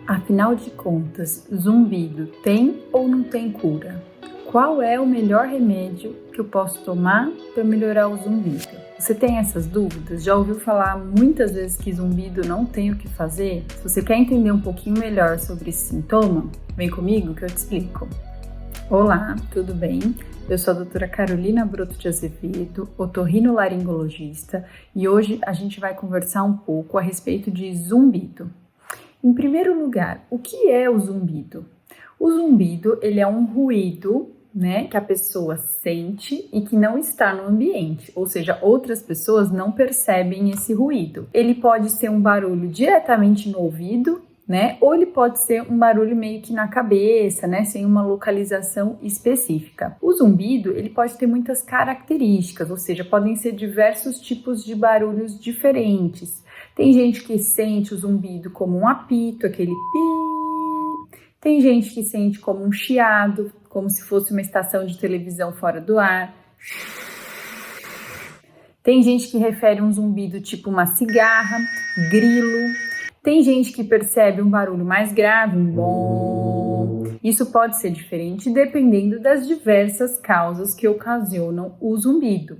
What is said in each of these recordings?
Afinal de contas, zumbido tem ou não tem cura? Qual é o melhor remédio que eu posso tomar para melhorar o zumbido? Você tem essas dúvidas? Já ouviu falar muitas vezes que zumbido não tem o que fazer? Se você quer entender um pouquinho melhor sobre esse sintoma, vem comigo que eu te explico. Olá, tudo bem? Eu sou a doutora Carolina Broto de Azevedo, otorrinolaringologista, e hoje a gente vai conversar um pouco a respeito de zumbido. Em primeiro lugar, o que é o zumbido? O zumbido, ele é um ruído, que a pessoa sente e que não está no ambiente, ou seja, outras pessoas não percebem esse ruído. Ele pode ser um barulho diretamente no ouvido, ou ele pode ser um barulho meio que na cabeça, sem uma localização específica. O zumbido, ele pode ter muitas características, ou seja, podem ser diversos tipos de barulhos diferentes. Tem gente que sente o zumbido como um apito, aquele pi. Tem gente que sente como um chiado, como se fosse uma estação de televisão fora do ar. Tem gente que refere um zumbido tipo uma cigarra, grilo. Tem gente que percebe um barulho mais grave, um bom. Isso pode ser diferente dependendo das diversas causas que ocasionam o zumbido.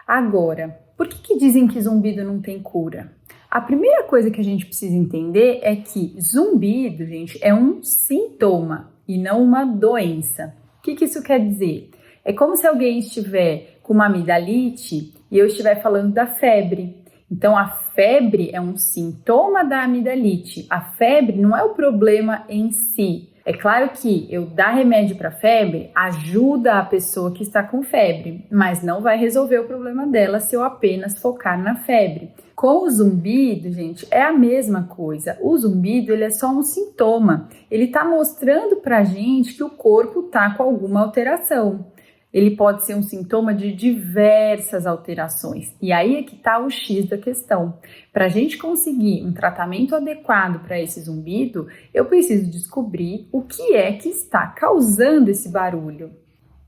Agora, por que dizem que zumbido não tem cura? A primeira coisa que a gente precisa entender é que zumbido, gente, é um sintoma e não uma doença. O que isso quer dizer? É como se alguém estiver com uma amidalite e eu estiver falando da febre. Então, a febre é um sintoma da amidalite. A febre não é o problema em si. É claro que eu dar remédio para febre ajuda a pessoa que está com febre, mas não vai resolver o problema dela se eu apenas focar na febre. Com o zumbido, gente, é a mesma coisa. O zumbido, ele é só um sintoma. Ele está mostrando para a gente que o corpo está com alguma alteração. Ele pode ser um sintoma de diversas alterações. E aí é que está o X da questão. Para a gente conseguir um tratamento adequado para esse zumbido, eu preciso descobrir o que é que está causando esse barulho.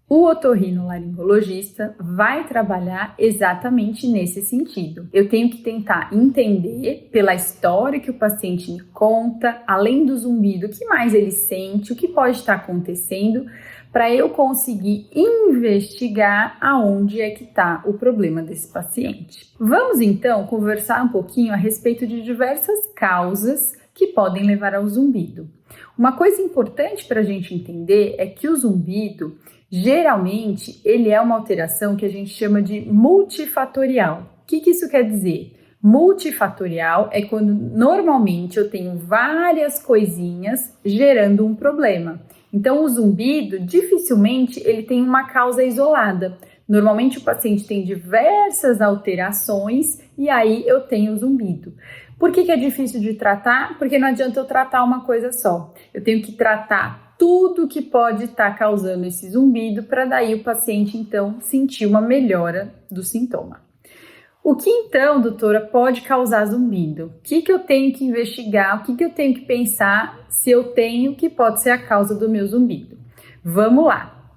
O otorrinolaringologista vai trabalhar exatamente nesse sentido. Eu tenho que tentar entender pela história que o paciente me conta, além do zumbido, o que mais ele sente, o que pode estar acontecendo, para eu conseguir investigar aonde é que está o problema desse paciente. Vamos então conversar um pouquinho a respeito de diversas causas que podem levar ao zumbido. Uma coisa importante para a gente entender é que o zumbido, geralmente, ele é uma alteração que a gente chama de multifatorial. O que isso quer dizer? Multifatorial é quando normalmente eu tenho várias coisinhas gerando um problema. Então, o zumbido, dificilmente, ele tem uma causa isolada. Normalmente, o paciente tem diversas alterações e aí eu tenho o zumbido. Por que é difícil de tratar? Porque não adianta eu tratar uma coisa só. Eu tenho que tratar tudo que pode estar causando esse zumbido para daí o paciente, então, sentir uma melhora do sintoma. O que então, doutora, pode causar zumbido? O que eu tenho que investigar? O que eu tenho que pensar se eu tenho que pode ser a causa do meu zumbido? Vamos lá.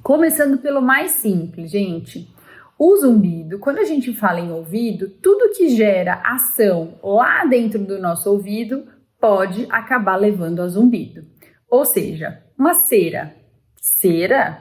Começando pelo mais simples, gente. O zumbido, quando a gente fala em ouvido, tudo que gera ação lá dentro do nosso ouvido pode acabar levando a zumbido. Ou seja, uma cera. Cera?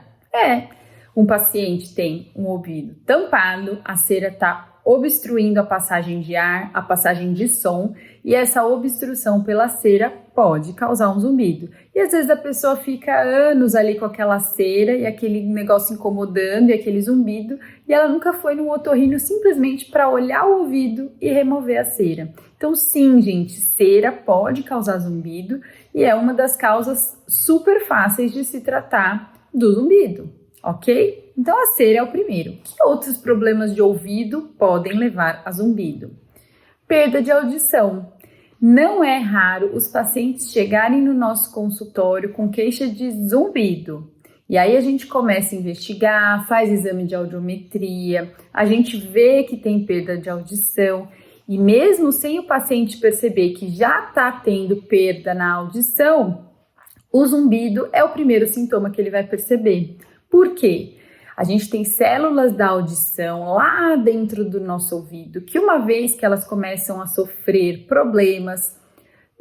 Um paciente tem um ouvido tampado, a cera está obstruindo a passagem de ar, a passagem de som, e essa obstrução pela cera pode causar um zumbido. E às vezes a pessoa fica anos ali com aquela cera e aquele negócio incomodando e aquele zumbido, e ela nunca foi num otorrino simplesmente para olhar o ouvido e remover a cera. Então sim, gente, cera pode causar zumbido e é uma das causas super fáceis de se tratar do zumbido. Ok? Então a cera é o primeiro. Que outros problemas de ouvido podem levar a zumbido? Perda de audição. Não é raro os pacientes chegarem no nosso consultório com queixa de zumbido. E aí a gente começa a investigar, faz exame de audiometria, a gente vê que tem perda de audição. E mesmo sem o paciente perceber que já está tendo perda na audição, o zumbido é o primeiro sintoma que ele vai perceber. Por quê? A gente tem células da audição lá dentro do nosso ouvido, que uma vez que elas começam a sofrer problemas,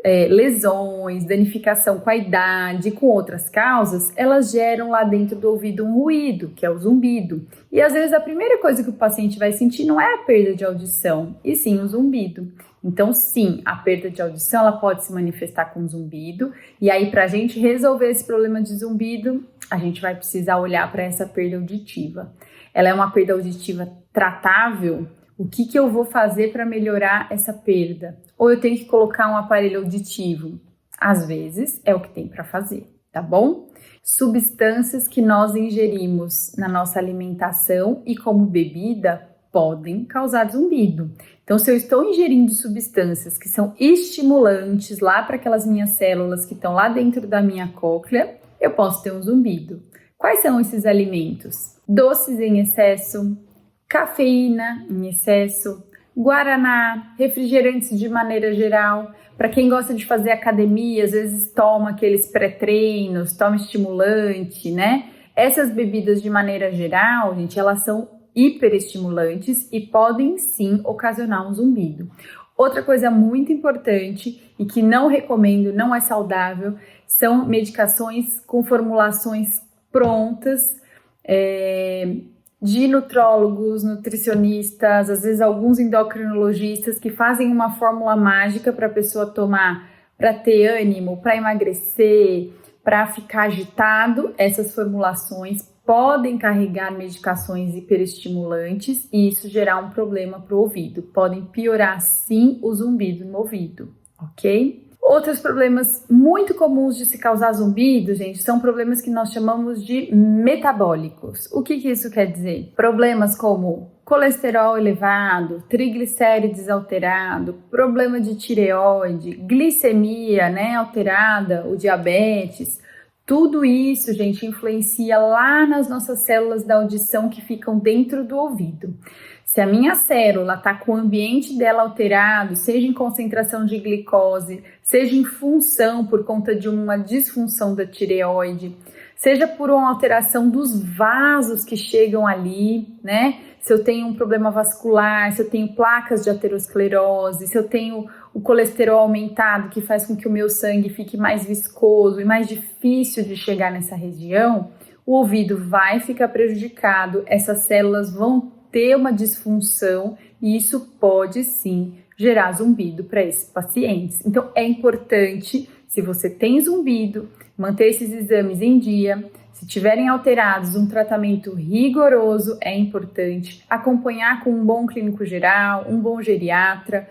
lesões, danificação com a idade, com outras causas, elas geram lá dentro do ouvido um ruído, que é o zumbido. E às vezes a primeira coisa que o paciente vai sentir não é a perda de audição, e sim o zumbido. Então sim, a perda de audição ela pode se manifestar com zumbido, e aí para a gente resolver esse problema de zumbido, a gente vai precisar olhar para essa perda auditiva. Ela é uma perda auditiva tratável? O que eu vou fazer para melhorar essa perda? Ou eu tenho que colocar um aparelho auditivo? Às vezes é o que tem para fazer, tá bom? Substâncias que nós ingerimos na nossa alimentação e como bebida podem causar zumbido. Então, se eu estou ingerindo substâncias que são estimulantes lá para aquelas minhas células que estão lá dentro da minha cóclea, eu posso ter um zumbido. Quais são esses alimentos? Doces em excesso, cafeína em excesso, guaraná, refrigerantes de maneira geral. Para quem gosta de fazer academia, às vezes toma aqueles pré-treinos, toma estimulante, né? Essas bebidas de maneira geral, gente, elas são hiperestimulantes e podem sim ocasionar um zumbido. Outra coisa muito importante e que não recomendo, não é saudável, são medicações com formulações prontas, de nutrólogos, nutricionistas, às vezes alguns endocrinologistas que fazem uma fórmula mágica para a pessoa tomar, para ter ânimo, para emagrecer, para ficar agitado. Essas formulações podem carregar medicações hiperestimulantes e isso gerar um problema para o ouvido. Podem piorar sim o zumbido no ouvido, ok? Outros problemas muito comuns de se causar zumbido, gente, são problemas que nós chamamos de metabólicos. O que isso quer dizer? Problemas como colesterol elevado, triglicérides alterado, problema de tireoide, glicemia, né, alterada, o diabetes. Tudo isso, gente, influencia lá nas nossas células da audição que ficam dentro do ouvido. Se a minha célula está com o ambiente dela alterado, seja em concentração de glicose, seja em função por conta de uma disfunção da tireoide, seja por uma alteração dos vasos que chegam ali, né? Se eu tenho um problema vascular, se eu tenho placas de aterosclerose, se eu tenho o colesterol aumentado que faz com que o meu sangue fique mais viscoso e mais difícil de chegar nessa região, o ouvido vai ficar prejudicado, essas células vão ter uma disfunção e isso pode sim gerar zumbido para esses pacientes. Então é importante, se você tem zumbido, manter esses exames em dia. Se tiverem alterados, um tratamento rigoroso é importante. Acompanhar com um bom clínico geral, um bom geriatra,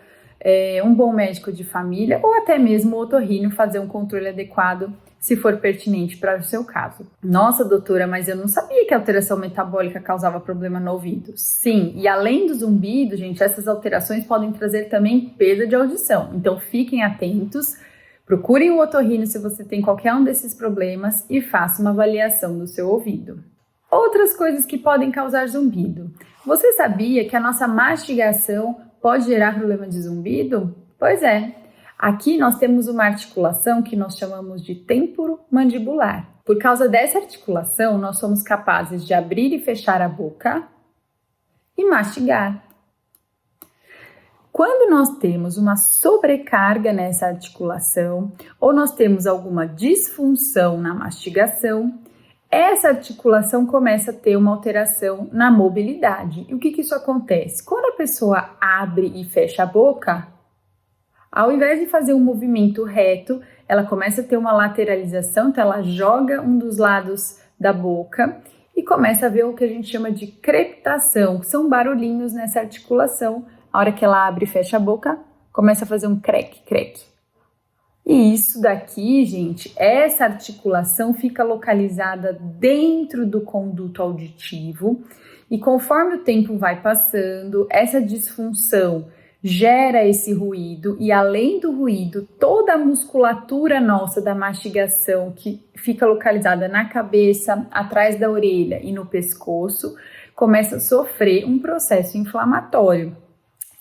um bom médico de família ou até mesmo o otorrino fazer um controle adequado se for pertinente para o seu caso. Nossa, doutora, mas eu não sabia que a alteração metabólica causava problema no ouvido. Sim, e além do zumbido, gente, essas alterações podem trazer também perda de audição. Então fiquem atentos, procurem o otorrino se você tem qualquer um desses problemas e faça uma avaliação do seu ouvido. Outras coisas que podem causar zumbido. Você sabia que a nossa mastigação pode gerar problema de zumbido? Pois é. Aqui nós temos uma articulação que nós chamamos de temporomandibular. Por causa dessa articulação, nós somos capazes de abrir e fechar a boca e mastigar. Quando nós temos uma sobrecarga nessa articulação ou nós temos alguma disfunção na mastigação, essa articulação começa a ter uma alteração na mobilidade. E o que isso acontece? Quando a pessoa abre e fecha a boca, ao invés de fazer um movimento reto, ela começa a ter uma lateralização, então ela joga um dos lados da boca e começa a ver o que a gente chama de crepitação, que são barulhinhos nessa articulação. A hora que ela abre e fecha a boca, começa a fazer um crec, crec. E isso daqui, gente, essa articulação fica localizada dentro do conduto auditivo e conforme o tempo vai passando, essa disfunção gera esse ruído e além do ruído, toda a musculatura nossa da mastigação que fica localizada na cabeça, atrás da orelha e no pescoço, começa a sofrer um processo inflamatório.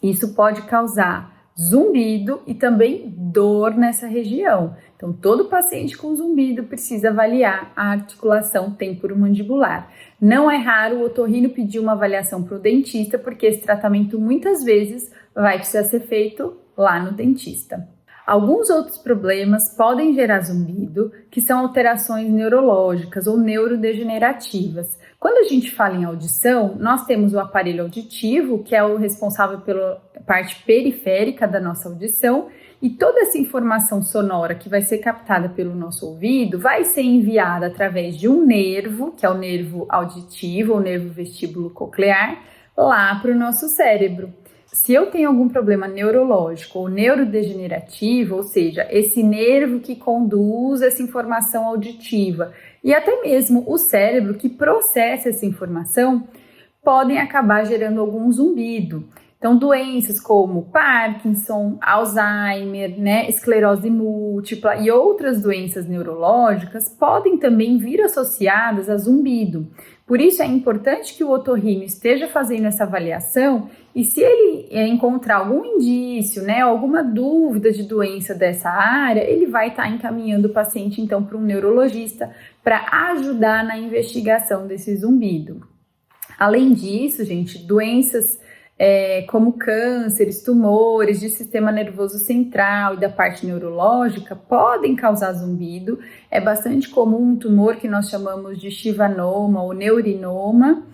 Isso pode causar zumbido e também dor nessa região. Então, todo paciente com zumbido precisa avaliar a articulação temporomandibular. Não é raro o otorrino pedir uma avaliação para o dentista, porque esse tratamento muitas vezes vai precisar ser feito lá no dentista. Alguns outros problemas podem gerar zumbido, que são alterações neurológicas ou neurodegenerativas. Quando a gente fala em audição, nós temos o aparelho auditivo, que é o responsável pela parte periférica da nossa audição, e toda essa informação sonora que vai ser captada pelo nosso ouvido vai ser enviada através de um nervo, que é o nervo auditivo, ou nervo vestíbulo coclear, lá para o nosso cérebro. Se eu tenho algum problema neurológico ou neurodegenerativo, ou seja, esse nervo que conduz essa informação auditiva e até mesmo o cérebro que processa essa informação, podem acabar gerando algum zumbido. Então, doenças como Parkinson, Alzheimer, esclerose múltipla e outras doenças neurológicas podem também vir associadas a zumbido. Por isso, é importante que o otorrino esteja fazendo essa avaliação e se ele encontrar algum indício, alguma dúvida de doença dessa área, ele vai estar encaminhando o paciente, então, para um neurologista para ajudar na investigação desse zumbido. Além disso, gente, doenças como cânceres, tumores de sistema nervoso central e da parte neurológica podem causar zumbido. É bastante comum um tumor que nós chamamos de chivanoma ou neurinoma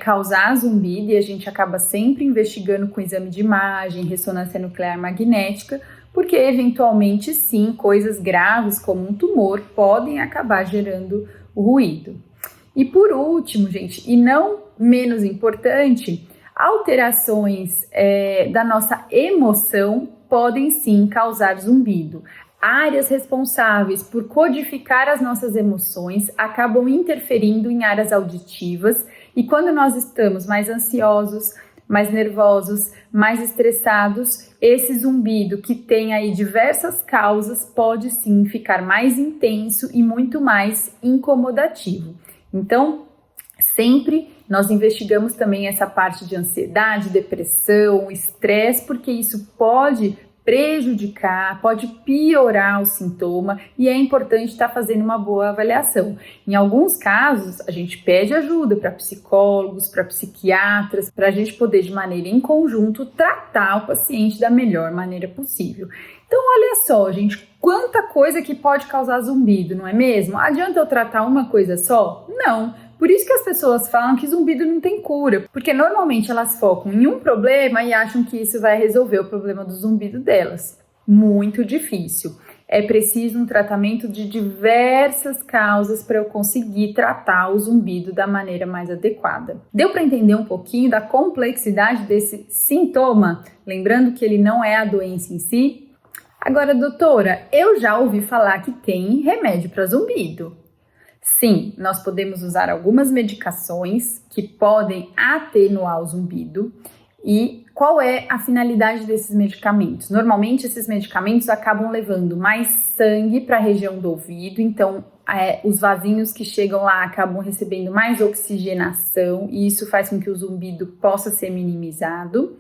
causar zumbido, e a gente acaba sempre investigando com exame de imagem, ressonância nuclear magnética, porque eventualmente sim, coisas graves como um tumor podem acabar gerando o ruído. E por último, gente, e não menos importante, alterações da nossa emoção podem sim causar zumbido. Áreas responsáveis por codificar as nossas emoções acabam interferindo em áreas auditivas, e quando nós estamos mais ansiosos, mais nervosos, mais estressados, esse zumbido que tem aí diversas causas pode sim ficar mais intenso e muito mais incomodativo. Então, sempre nós investigamos também essa parte de ansiedade, depressão, estresse, porque isso pode prejudicar, pode piorar o sintoma e é importante estar fazendo uma boa avaliação. Em alguns casos, a gente pede ajuda para psicólogos, para psiquiatras, para a gente poder, de maneira em conjunto, tratar o paciente da melhor maneira possível. Então, olha só, gente, quanta coisa que pode causar zumbido, não é mesmo? Adianta eu tratar uma coisa só? Não. Por isso que as pessoas falam que zumbido não tem cura, porque normalmente elas focam em um problema e acham que isso vai resolver o problema do zumbido delas. Muito difícil. É preciso um tratamento de diversas causas para eu conseguir tratar o zumbido da maneira mais adequada. Deu para entender um pouquinho da complexidade desse sintoma? Lembrando que ele não é a doença em si. Agora, doutora, eu já ouvi falar que tem remédio para zumbido. Sim, nós podemos usar algumas medicações que podem atenuar o zumbido. E qual é a finalidade desses medicamentos? Normalmente, esses medicamentos acabam levando mais sangue para a região do ouvido, então os vasinhos que chegam lá acabam recebendo mais oxigenação e isso faz com que o zumbido possa ser minimizado.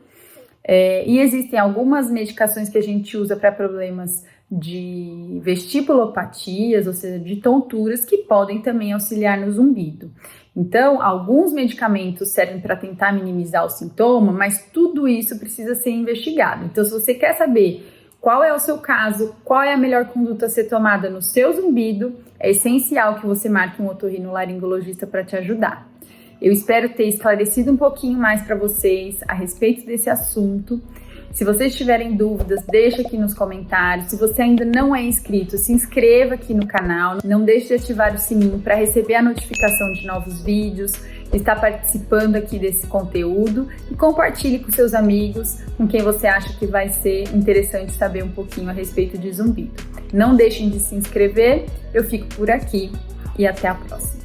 E existem algumas medicações que a gente usa para problemas de vestibulopatias, ou seja, de tonturas, que podem também auxiliar no zumbido. Então, alguns medicamentos servem para tentar minimizar o sintoma, mas tudo isso precisa ser investigado. Então, se você quer saber qual é o seu caso, qual é a melhor conduta a ser tomada no seu zumbido, é essencial que você marque um otorrinolaringologista para te ajudar. Eu espero ter esclarecido um pouquinho mais para vocês a respeito desse assunto. Se vocês tiverem dúvidas, deixa aqui nos comentários. Se você ainda não é inscrito, se inscreva aqui no canal. Não deixe de ativar o sininho para receber a notificação de novos vídeos, estar participando aqui desse conteúdo e compartilhe com seus amigos, com quem você acha que vai ser interessante saber um pouquinho a respeito de zumbido. Não deixem de se inscrever. Eu fico por aqui e até a próxima.